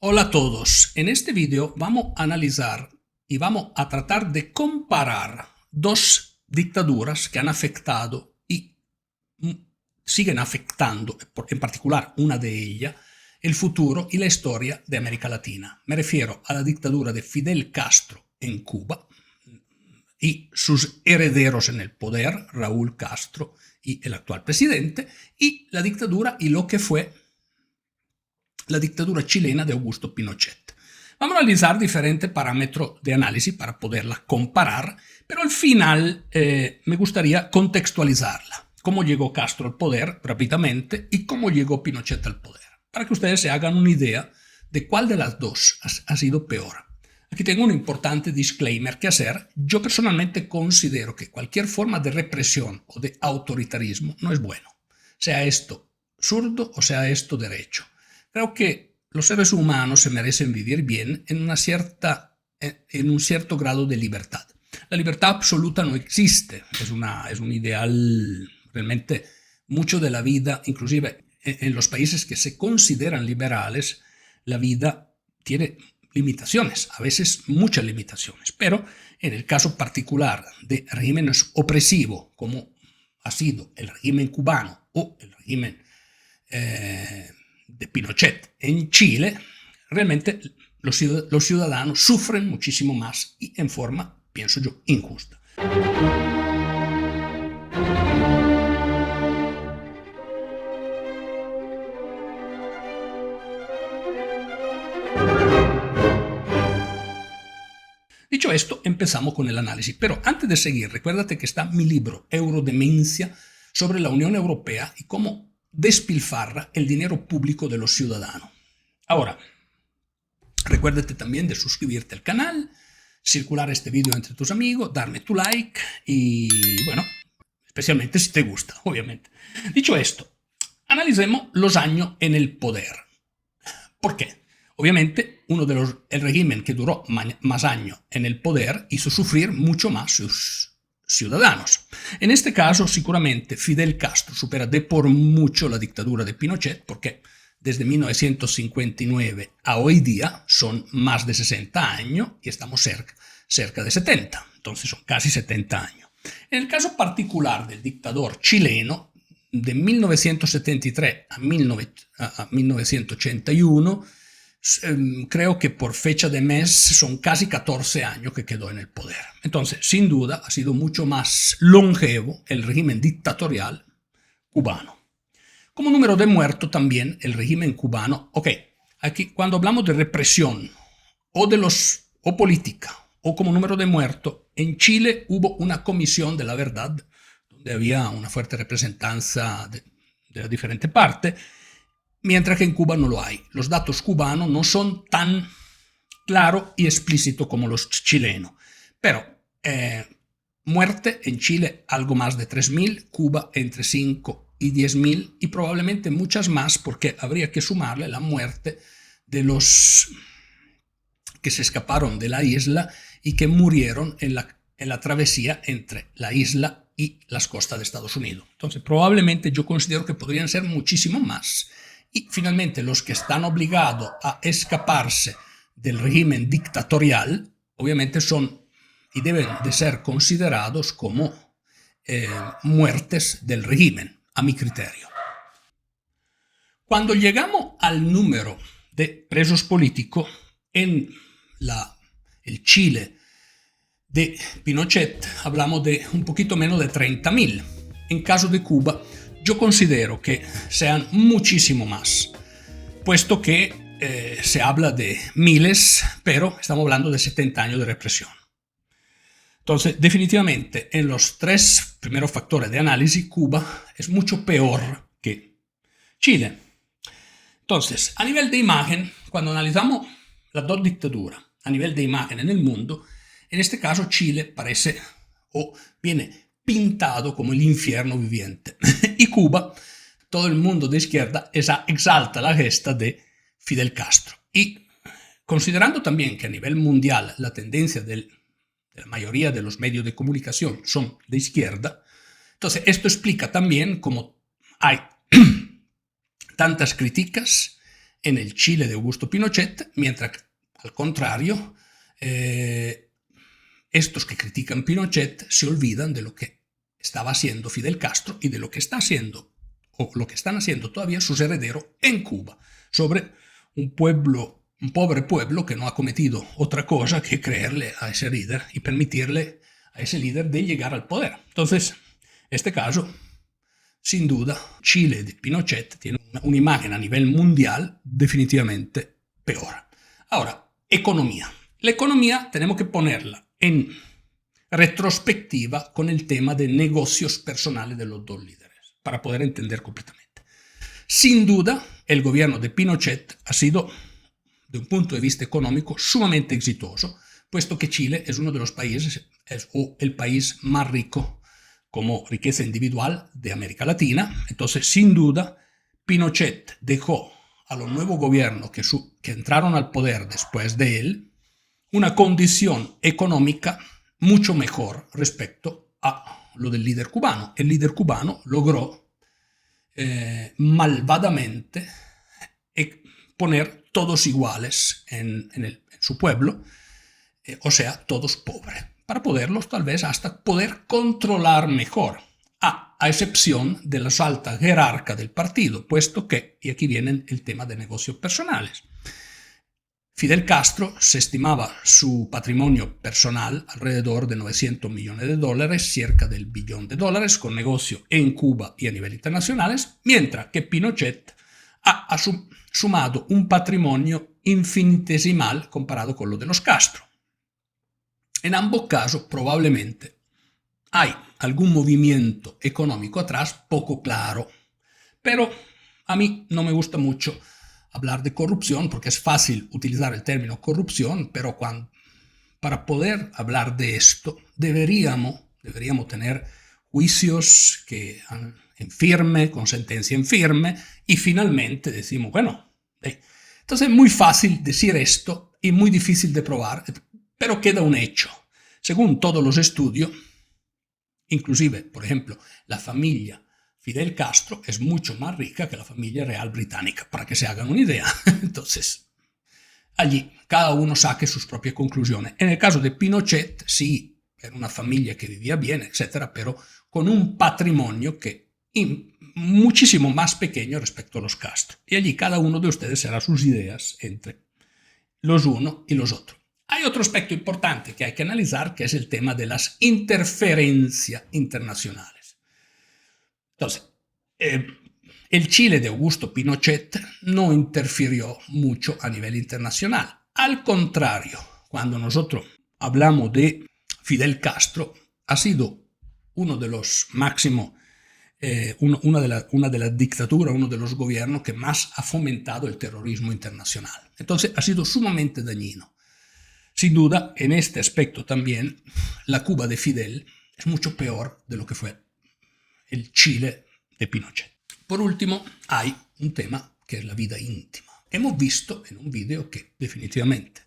Hola a todos, en este video vamos a analizar y vamos a tratar de comparar dos dictaduras que han afectado y siguen afectando, en particular una de ellas, el futuro y la historia de América Latina. Me refiero a la dictadura de Fidel Castro en Cuba y sus herederos en el poder, Raúl Castro y el actual presidente, y la dictadura y lo que fue la dictadura chilena de Augusto Pinochet. Vamos a analizar diferentes parámetros de análisis para poderla comparar, pero al final me gustaría contextualizarla. Cómo llegó Castro al poder rápidamente y cómo llegó Pinochet al poder, para que ustedes se hagan una idea de cuál de las dos ha sido peor. Aquí tengo un importante disclaimer que hacer. Yo personalmente considero que cualquier forma de represión o de autoritarismo no es bueno, sea esto zurdo o sea esto derecho. Creo que los seres humanos se merecen vivir bien en un cierto grado de libertad. La libertad absoluta no existe, es un ideal realmente mucho de la vida, inclusive en los países que se consideran liberales, la vida tiene limitaciones, a veces muchas limitaciones, pero en el caso particular de regímenes opresivos como ha sido el régimen cubano o el régimen de Pinochet en Chile, realmente los ciudadanos sufren muchísimo más y en forma, pienso yo, injusta. Dicho esto, empezamos con el análisis. Pero antes de seguir, recuérdate que está mi libro Eurodemencia sobre la Unión Europea y cómo despilfarra el dinero público de los ciudadanos. Ahora, recuérdate también de suscribirte al canal, circular este video entre tus amigos, darme tu like y, bueno, especialmente si te gusta, obviamente. Dicho esto, analicemos los años en el poder. ¿Por qué? Obviamente, el régimen que duró más años en el poder hizo sufrir mucho más sus ciudadanos. En este caso, seguramente Fidel Castro supera de por mucho la dictadura de Pinochet, porque desde 1959 a hoy día son más de 60 años y estamos cerca de 70, entonces son casi 70 años. En el caso particular del dictador chileno, de 1973 a 1981, creo que por fecha de mes son casi 14 años que quedó en el poder. Entonces, sin duda, ha sido mucho más longevo el régimen dictatorial cubano. Como número de muertos también el régimen cubano, aquí cuando hablamos de represión o política o como número de muertos, en Chile hubo una comisión de la verdad donde había una fuerte representancia de las diferentes partes, mientras que en Cuba no lo hay. Los datos cubanos no son tan claros y explícitos como los chilenos, pero muerte en Chile algo más de 3.000, Cuba entre 5 y 10.000 y probablemente muchas más porque habría que sumarle la muerte de los que se escaparon de la isla y que murieron en la travesía entre la isla y las costas de Estados Unidos. Entonces, probablemente yo considero que podrían ser muchísimo más. Y finalmente, los que están obligados a escaparse del régimen dictatorial, obviamente son y deben de ser considerados como muertes del régimen, a mi criterio. Cuando llegamos al número de presos políticos en el Chile de Pinochet, hablamos de un poquito menos de 30.000. En caso de Cuba, yo considero que sean muchísimo más, puesto que se habla de miles, pero estamos hablando de 70 años de represión. Entonces, definitivamente, en los tres primeros factores de análisis, Cuba es mucho peor que Chile. Entonces, a nivel de imagen, cuando analizamos las dos dictaduras, a nivel de imagen en el mundo, en este caso Chile parece o viene pintado como el infierno viviente. Y Cuba, todo el mundo de izquierda exalta la gesta de Fidel Castro. Y considerando también que a nivel mundial la tendencia de la mayoría de los medios de comunicación son de izquierda, entonces esto explica también cómo hay tantas críticas en el Chile de Augusto Pinochet, mientras que, al contrario, estos que critican Pinochet se olvidan de lo que estaba haciendo Fidel Castro y de lo que está haciendo, o lo que están haciendo todavía sus herederos en Cuba, sobre un pobre pueblo que no ha cometido otra cosa que creerle a ese líder y permitirle a ese líder de llegar al poder. Entonces, este caso, sin duda, Chile de Pinochet tiene una imagen a nivel mundial definitivamente peor. Ahora, economía. La economía tenemos que ponerla en retrospectiva con el tema de negocios personales de los dos líderes, para poder entender completamente. Sin duda, el gobierno de Pinochet ha sido, de un punto de vista económico, sumamente exitoso, puesto que Chile es uno de los países, o el país más rico como riqueza individual de América Latina. Entonces, sin duda, Pinochet dejó a los nuevos gobiernos que entraron al poder después de él una condición económica mucho mejor respecto a lo del líder cubano. El líder cubano logró malvadamente poner todos iguales en su pueblo, o sea, todos pobres, para poderlos tal vez hasta poder controlar mejor, a excepción de los altas jerarcas del partido, puesto que, y aquí viene el tema de negocios personales, Fidel Castro se estimaba su patrimonio personal alrededor de $900 millones, cerca del $1 billón, con negocio en Cuba y a nivel internacionales, mientras que Pinochet ha sumado un patrimonio infinitesimal comparado con lo de los Castro. En ambos casos, probablemente, hay algún movimiento económico atrás poco claro, pero a mí no me gusta mucho hablar de corrupción porque es fácil utilizar el término corrupción, pero para poder hablar de esto deberíamos tener juicios en firme, con sentencia en firme, y finalmente decimos, bueno, entonces es muy fácil decir esto y muy difícil de probar, pero queda un hecho. Según todos los estudios, inclusive, por ejemplo, la familia Fidel Castro es mucho más rica que la familia real británica, para que se hagan una idea. Entonces, allí cada uno saque sus propias conclusiones. En el caso de Pinochet, sí, era una familia que vivía bien, etcétera, pero con un patrimonio que muchísimo más pequeño respecto a los Castro. Y allí cada uno de ustedes hará sus ideas entre los unos y los otros. Hay otro aspecto importante que hay que analizar, que es el tema de las interferencias internacionales. Entonces, el Chile de Augusto Pinochet no interfirió mucho a nivel internacional. Al contrario, cuando nosotros hablamos de Fidel Castro, ha sido uno de los máximos, una de las dictaduras, uno de los gobiernos que más ha fomentado el terrorismo internacional. Entonces, ha sido sumamente dañino. Sin duda, en este aspecto también, la Cuba de Fidel es mucho peor de lo que fue el Chile de Pinochet. Por último, hay un tema que es la vida íntima. Hemos visto en un video que definitivamente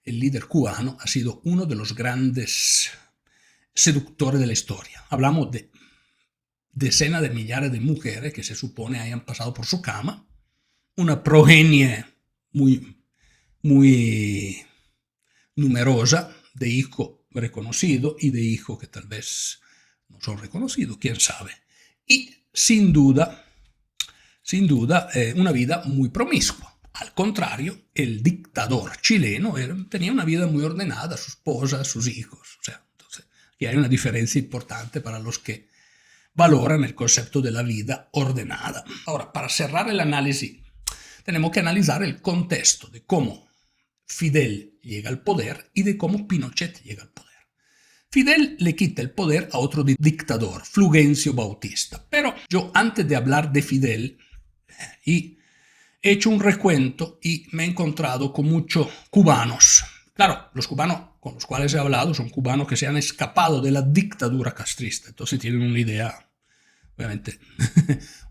el líder cubano ha sido uno de los grandes seductores de la historia. Hablamos de decenas de millares de mujeres que se supone hayan pasado por su cama, una progenie muy, muy numerosa de hijos reconocidos y de hijos que tal vez no son reconocidos, quién sabe. Y sin duda, una vida muy promiscua. Al contrario, el dictador chileno tenía una vida muy ordenada, su esposa, sus hijos. O sea, entonces, aquí hay una diferencia importante para los que valoran el concepto de la vida ordenada. Ahora, para cerrar el análisis, tenemos que analizar el contexto de cómo Fidel llega al poder y de cómo Pinochet llega al poder. Fidel le quita el poder a otro dictador, Fulgencio Bautista. Pero yo, antes de hablar de Fidel, he hecho un recuento y me he encontrado con muchos cubanos. Claro, los cubanos con los cuales he hablado son cubanos que se han escapado de la dictadura castrista. Entonces tienen una idea, obviamente,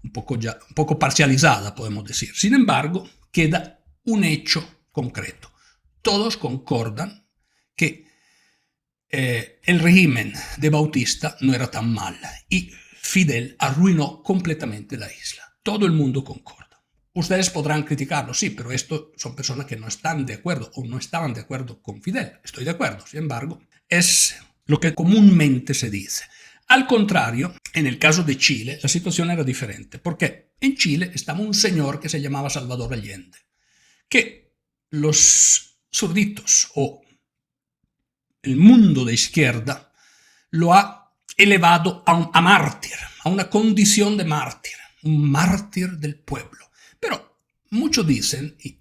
un poco parcializada, podemos decir. Sin embargo, queda un hecho concreto. Todos concordan que el régimen de Bautista no era tan mal y Fidel arruinó completamente la isla. Todo el mundo concorda. Ustedes podrán criticarlo, sí, pero esto son personas que no están de acuerdo o no estaban de acuerdo con Fidel. Estoy de acuerdo, sin embargo, es lo que comúnmente se dice. Al contrario, en el caso de Chile, la situación era diferente, porque en Chile estaba un señor que se llamaba Salvador Allende, que los zurditos o el mundo de izquierda lo ha elevado a mártir, a una condición de mártir, un mártir del pueblo. Pero muchos dicen, y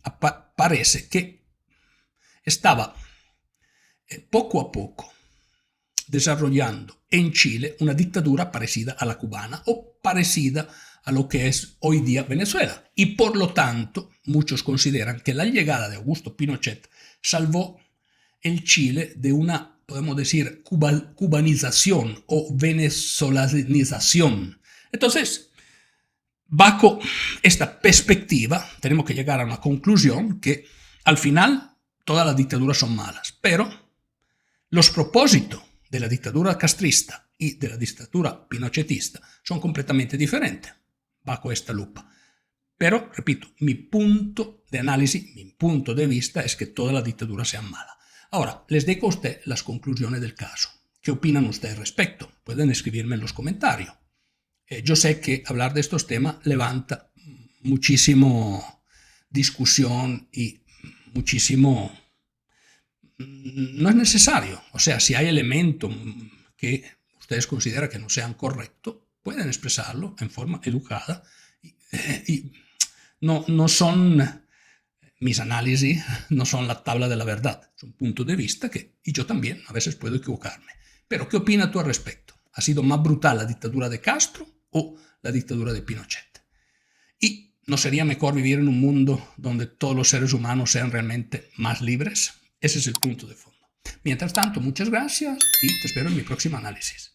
parece que estaba poco a poco desarrollando en Chile una dictadura parecida a la cubana o parecida a lo que es hoy día Venezuela. Y por lo tanto, muchos consideran que la llegada de Augusto Pinochet salvó el Chile de una, podemos decir, cubanización o venezolanización. Entonces, bajo esta perspectiva, tenemos que llegar a una conclusión que al final todas las dictaduras son malas, pero los propósitos de la dictadura castrista y de la dictadura pinochetista son completamente diferentes bajo esta lupa. Pero, repito, mi punto de análisis, mi punto de vista es que todas las dictaduras sean malas. Ahora, les dejo a usted las conclusiones del caso. ¿Qué opinan ustedes al respecto? Pueden escribirme en los comentarios. Yo sé que hablar de estos temas levanta muchísimo discusión y muchísimo... No es necesario. O sea, si hay elementos que ustedes consideran que no sean correctos, pueden expresarlo en forma educada y no son mis análisis, no son la tabla de la verdad, son puntos de vista que, y yo también a veces puedo equivocarme. Pero, ¿qué opinas tú al respecto? ¿Ha sido más brutal la dictadura de Castro o la dictadura de Pinochet? ¿Y no sería mejor vivir en un mundo donde todos los seres humanos sean realmente más libres? Ese es el punto de fondo. Mientras tanto, muchas gracias y te espero en mi próximo análisis.